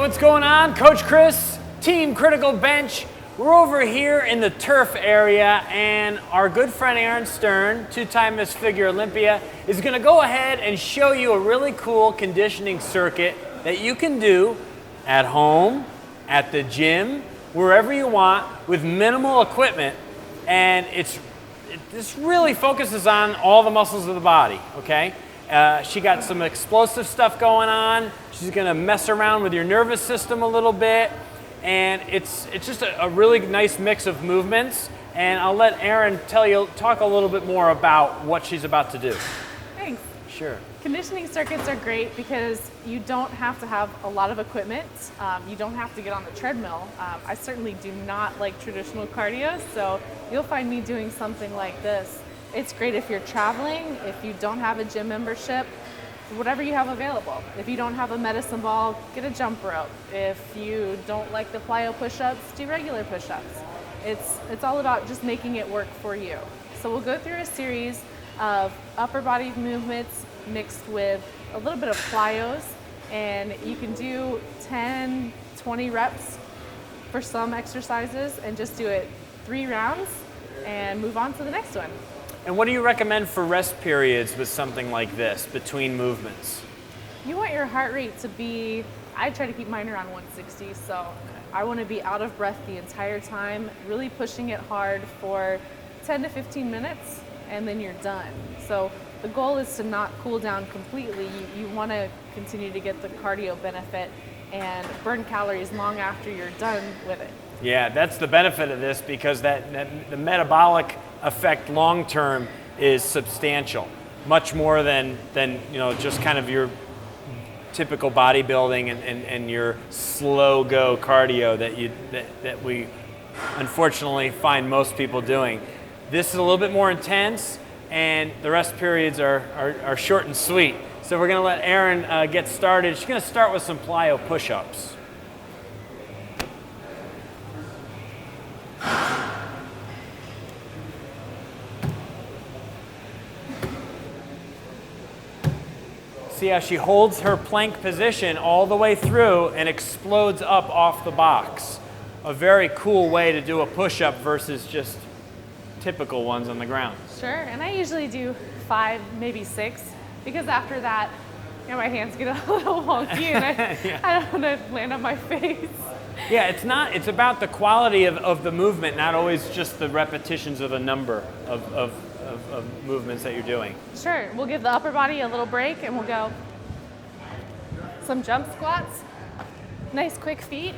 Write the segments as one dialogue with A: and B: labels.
A: what's going on? Coach Chris, Team Critical Bench. We're over here in the turf area, and our good friend Erin Stern, two-time Miss Figure Olympia, is gonna go ahead and show you a really cool conditioning circuit that you can do at home, at the gym, wherever you want, with minimal equipment. And this really focuses on all the muscles of the body, okay? She got some explosive stuff going on. She's gonna mess around with your nervous system a little bit. And it's just a really nice mix of movements. And I'll let Erin talk a little bit more about what she's about to do.
B: Thanks.
A: Sure.
B: Conditioning circuits are great because you don't have to have a lot of equipment. You don't have to get on the treadmill. I certainly do not like traditional cardio, so you'll find me doing something like this. It's great if you're traveling, if you don't have a gym membership, whatever you have available. If you don't have a medicine ball, get a jump rope. If you don't like the plyo push-ups, do regular push-ups. It's all about just making it work for you. So we'll go through a series of upper body movements mixed with a little bit of plyos, and you can do 10, 20 reps for some exercises and just do it 3 rounds and move on to the next one.
A: And what do you recommend for rest periods with something like this, between movements?
B: You want your heart rate to be, I try to keep mine around 160, so I want to be out of breath the entire time, really pushing it hard for 10 to 15 minutes, and then you're done. So the goal is to not cool down completely. You want to continue to get the cardio benefit and burn calories long after you're done with it.
A: Yeah, that's the benefit of this, because the metabolic effect long term is substantial, much more than just kind of your typical bodybuilding and your slow go cardio that we unfortunately find most people doing. This is a little bit more intense, and the rest periods are short and sweet. So we're going to let Erin get started. She's going to start with some plyo push-ups. See how she holds her plank position all the way through and explodes up off the box. A very cool way to do a push-up versus just typical ones on the ground.
B: Sure, and I usually do 5, maybe 6, because after that, my hands get a little wonky and
A: Yeah.
B: I don't want to land on my face.
A: Yeah, it's about the quality of the movement, not always just the repetitions of the number of movements that you're doing.
B: Sure, we'll give the upper body a little break and we'll go some jump squats, nice quick feet.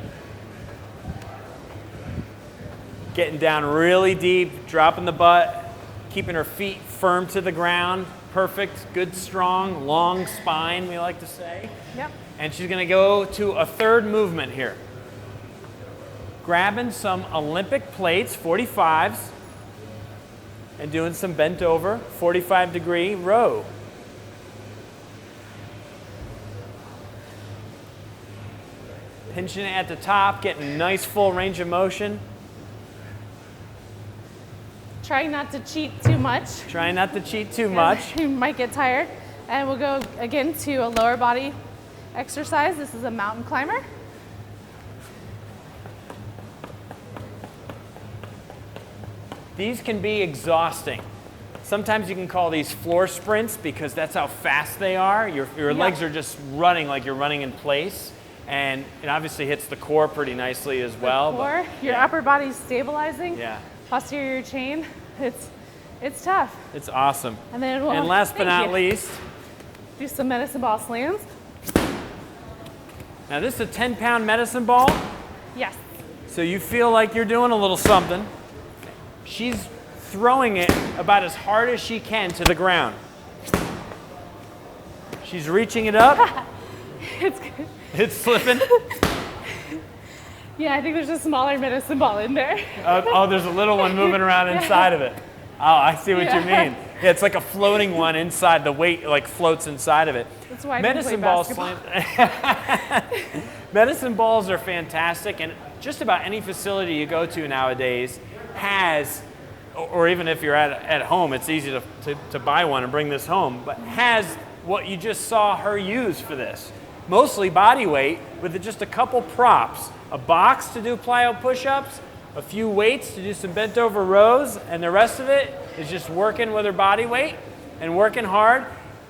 A: Getting down really deep, dropping the butt, keeping her feet firm to the ground. Perfect, good, strong, long spine, we like to say.
B: Yep.
A: And she's gonna go to a third movement here. Grabbing some Olympic plates, 45s, and doing some bent over, 45-degree row. Pinching it at the top, getting nice full range of motion.
B: Trying not to cheat too much.
A: Trying not to cheat too much.
B: You might get tired. And we'll go again to a lower body exercise. This is a mountain climber.
A: These can be exhausting. Sometimes you can call these floor sprints because that's how fast they are. Your legs are just running like you're running in place. And it obviously hits the core pretty nicely as well.
B: The core, your upper body's stabilizing.
A: Yeah.
B: Posterior chain, it's tough.
A: It's awesome.
B: And then
A: last but not least,
B: do some medicine ball slams.
A: now this is a 10-pound medicine ball.
B: Yes.
A: So you feel like you're doing a little something. She's throwing it about as hard as she can to the ground. She's reaching it up.
B: It's good.
A: It's slipping.
B: Yeah, I think there's a smaller medicine ball in there.
A: There's a little one moving around inside of it. Oh, I see what you mean. Yeah, it's like a floating one inside. The weight like floats inside of it.
B: That's why I
A: medicine ball slam. Medicine balls are fantastic, and just about any facility you go to nowadays has, or even if you're at home, it's easy to buy one and bring this home, but has what you just saw her use for this. mostly body weight, with just a couple props. A box to do plyo push-ups, a few weights to do some bent over rows, and the rest of it is just working with her body weight and working hard.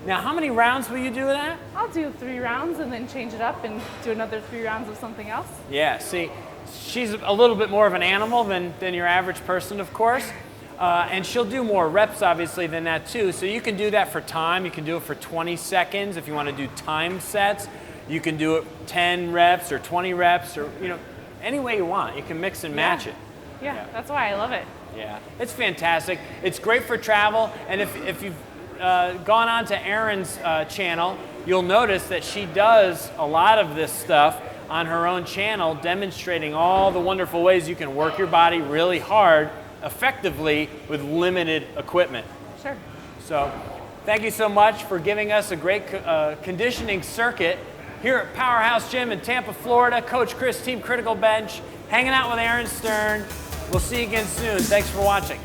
A: Now, how many rounds will you do that?
B: I'll do 3 rounds and then change it up and do another 3 rounds of something else.
A: Yeah, see, she's a little bit more of an animal than your average person, of course. And she'll do more reps, obviously, than that too. So you can do that for time. You can do it for 20 seconds if you want to do time sets. You can do it 10 reps or 20 reps or, any way you want. You can mix and match it.
B: Yeah, that's why I love it.
A: Yeah, it's fantastic. It's great for travel. And if you've gone on to Erin's channel, you'll notice that she does a lot of this stuff on her own channel, demonstrating all the wonderful ways you can work your body really hard, effectively, with limited equipment.
B: Sure.
A: So, thank you so much for giving us a great conditioning circuit here at Powerhouse Gym in Tampa, Florida. Coach Chris, Team Critical Bench, hanging out with Erin Stern. We'll see you again soon. Thanks for watching.